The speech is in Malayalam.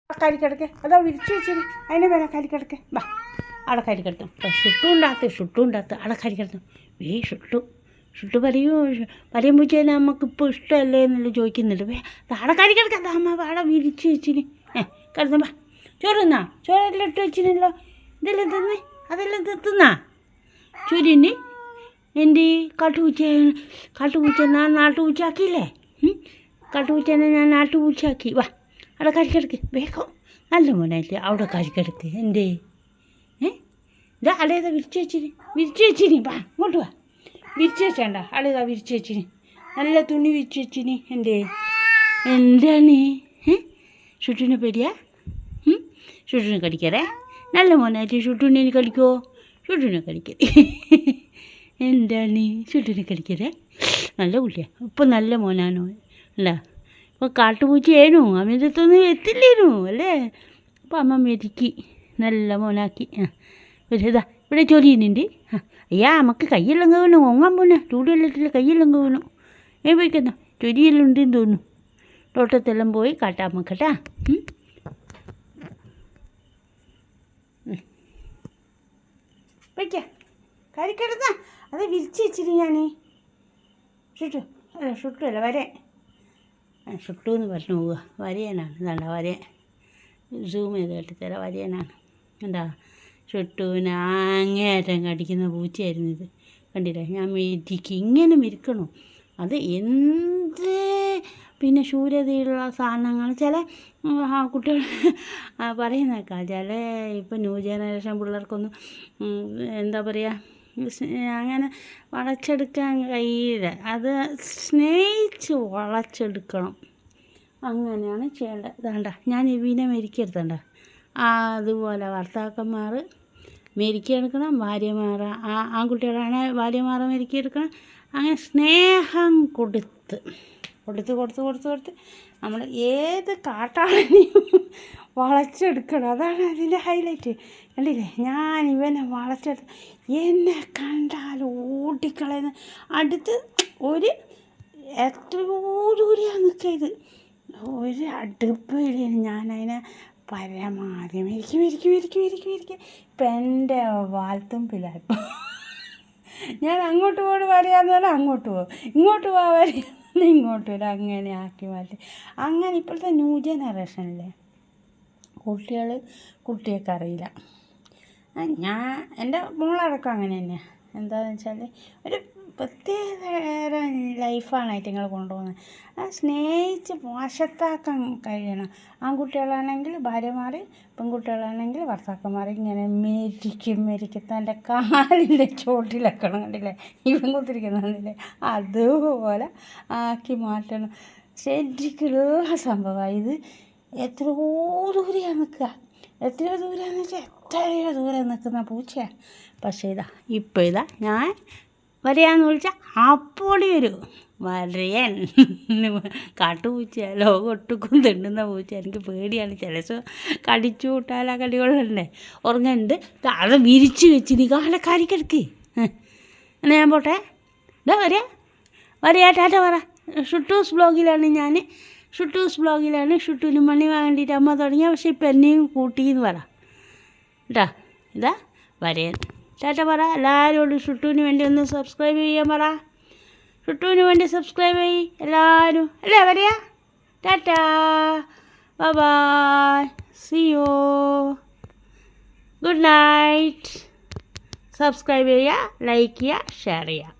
കരിക്കിടക്ക് അതാ വിരിച്ചു വെച്ചിന് അതിൻ്റെ മേലെ കരിക്കിടക്ക് വാ അവിടെ കരിക്കിടത്തു ഷുട്ടുണ്ടാത്ത് അവിടെ കരിക്കിടത്തു ഷുട്ടു പറയുമ്പോഴേ നമുക്കിപ്പോൾ ഇഷ്ടമല്ലേ എന്നുള്ള ചോദിക്കുന്നുണ്ട് അവിടെ കരിക്കിടക്ക അമ്മ അവിടെ വിരിച്ചു വെച്ചിന് കിടന്നു വാ ചോറെല്ലാം ഇട്ട് വെച്ചിനല്ലോ ഇതെല്ലാം തിന്ന് അതെല്ലാം തിന്നാ ചുരിന് എൻ്റെ കാട്ടുപൂച്ച ഞാൻ നാട്ടുപൂച്ചാക്കിയില്ലേ കാട്ടുപൂച്ചനെ ഞാൻ നാട്ടുപൂച്ചാക്കി വാ അവിടെ കരിക്കിടക്ക് വേഗം നല്ല മോനായിട്ട് അവിടെ കരിക്കിടക്ക് എൻ്റെ ഇതാ അടേതാ വിരിച്ചു വെച്ചിന് വാ ഇങ്ങോട്ട് വാ വിരിച്ചു വെച്ചേണ്ട അടേതാ വിരിച്ചു വെച്ചിന് നല്ല തുണി വിരിച്ചു വെച്ചിന് എൻ്റെ എന്താണ് ഷുട്ടിനെ പേടിയാ ഷുട്ടിനെ കടിക്കാറേ നല്ല മോനായിട്ട് ഷുട്ടിനെ കടിക്കുമോ ഷുട്ടിനെ കടിക്കരുത് എന്താണ് ഷുട്ടിനെ കടിക്കരേ നല്ല കുട്ടിയാണ് ഇപ്പം നല്ല മോനാണോ അല്ല ഇപ്പോൾ കാട്ടുപൂച്ചയേനു അമിതത്തൊന്നും എത്തില്ലേനു അല്ലേ അപ്പം അമ്മ മെരുക്കി നല്ല മോനാക്കി ഇതാ ഇവിടെ ചൊരിയുന്നുണ്ട് അയ്യാ നമുക്ക് കയ്യെല്ലാം വീണു ഒങ്ങാൻ പോന്നെ ചൂടുവെള്ളത്തിൽ കയ്യെല്ലാം വീണു പോയിക്കുന്ന ചൊരിയെല്ലാം ഉണ്ടെന്ന് തോന്നുന്നു തോട്ടത്തെല്ലാം പോയി കാട്ടാൻ നോക്കട്ടാ വയ്ക്കാം കരിക്കിടന്നാ അത് വിരിച്ച് വെച്ചിട്ട് ഞാൻ ഷുട്ടല്ല വരേൻ ഷുട്ടു എന്ന് പറഞ്ഞു പോവുക വരയനാണ് ഇതാണ്ട വരയൻ സൂം ചെയ്ത് കെട്ടിത്തരാം വരയനാണ് എന്താ ഷുട്ടുവിന് അങ്ങേയറ്റം കടിക്കുന്ന പൂച്ചയായിരുന്നു ഇത് കണ്ടില്ലേ ഞാൻ ഇങ്ങനെ മെരുക്കണോ അത് എന്ത് പിന്നെ ശൂരതയുള്ള സാധനങ്ങൾ ചില കുട്ടികൾ പറയുന്നേക്കാം ചില ഇപ്പം ന്യൂ ജനറേഷൻ പിള്ളേർക്കൊന്നും എന്താ പറയുക അങ്ങനെ വളച്ചെടുക്കാൻ കഴിയില്ല അത് സ്നേഹിച്ച് വളച്ചെടുക്കണം അങ്ങനെയാണ് ചെയ്യേണ്ടത് ഇതാണ്ട ഞാൻ ഇവനെ മെരുക്കിയെടുത്തണ്ട അതുപോലെ ഭർത്താക്കന്മാർ മെരുക്കിയെടുക്കണം ഭാര്യമാർ ആൺകുട്ടികളാണെങ്കിൽ ഭാര്യമാരെ മെരുക്കിയെടുക്കണം അങ്ങനെ സ്നേഹം കൊടുത്ത് നമ്മൾ ഏത് കാട്ടാളനെയും വളച്ചെടുക്കണം അതാണ് അതിൻ്റെ ഹൈലൈറ്റ് കണ്ടില്ലേ ഞാൻ ഇവനെ വളച്ചെടുത്ത് എന്നെ കണ്ടാൽ ഓടിക്കളയുന്ന അടുത്ത് ഒരു എത്രയോ ദൂരെയാണ് നിൽക്കിയത് ഒരു അടുപ്പില്ല ഞാനതിനെ പരമാവധി മെരിക്കും ഇപ്പം എൻ്റെ വാൽത്തുമ്പിലായിപ്പോൾ ഞാൻ അങ്ങോട്ട് പോയിട്ട് പറയാമെന്ന് പറഞ്ഞാൽ അങ്ങോട്ട് പോകും ഇങ്ങോട്ട് പോകാൻ പറയാമെന്ന് ഇങ്ങോട്ട് വരും അങ്ങനെ ആക്കി മാറ്റി അങ്ങനെ ഇപ്പോഴത്തെ ന്യൂ ജനറേഷനിലെ കുട്ടികൾക്ക് അറിയില്ല ഞാൻ എൻ്റെ മോളടക്കം അങ്ങനെ തന്നെയാണ് എന്താണെന്ന് വെച്ചാൽ ഒരു പ്രത്യേക ലൈഫാണ് ഐറ്റങ്ങൾ കൊണ്ടുപോകുന്നത് സ്നേഹിച്ച് വശത്താക്കാൻ കഴിയണം ആൺകുട്ടികളാണെങ്കിൽ ഭാര്യമാർ പെൺകുട്ടികളാണെങ്കിൽ ഭർത്താക്കന്മാർ ഇങ്ങനെ മെരിക്കും തൻ്റെ കാലിൻ്റെ ചോട്ടിലെക്കണം കണ്ടില്ലേ ഇവൻ കുത്തിരിക്കുന്നില്ലേ അതുപോലെ ആക്കി മാറ്റണം ശരിക്കുള്ള സംഭവമാണ് ഇത് എത്രയോ ദൂരെയാണ് നിൽക്കുക എത്രയോ ദൂരെയാണെന്ന് വെച്ചാൽ എത്രയോ ദൂരെ നിൽക്കുന്ന പൂച്ചയാണ് പക്ഷേ ഇതാ ഞാൻ വരയാന്ന് വിളിച്ചാൽ അപ്പോടി വരൂ വരയൻ കാട്ടുപൂച്ച ലോകം ഒട്ടുക്കും തിണ്ടുന്ന പൂച്ച എനിക്ക് പേടിയാണ് ചില ദിവസം കടിച്ചു കൂട്ടാല കടികളുണ്ടേ ഉറങ്ങുന്നുണ്ട് അത് വിരിച്ച് വെച്ചിന് കാലക്കാരിക്കിടക്ക് എന്നാൽ ഞാൻ പോട്ടെ ഇതാ വരയാ ടാറ്റ പറ ഷുട്ടൂസ് ബ്ലോഗിലാണ് ഷുട്ടൂന് മണി വേണ്ടിയിട്ട് അമ്മ തുടങ്ങിയ പക്ഷേ ഇപ്പം എന്നെയും കൂട്ടിയെന്ന് പറ കേട്ടാ ഇതാ വരയൻ ടാറ്റ പറ എല്ലാവരോടും ഷുട്ടൂന് വേണ്ടി ഒന്ന് സബ്സ്ക്രൈബ് ചെയ്യാൻ പറ ഷുട്ടൂന് വേണ്ടി സബ്സ്ക്രൈബ് ചെയ്യ് എല്ലാവരും അല്ലേ വരയാ tata bye see you good night subscribe ചെയ്യുക ലൈക്ക് ചെയ്യുക ഷെയർ ചെയ്യുക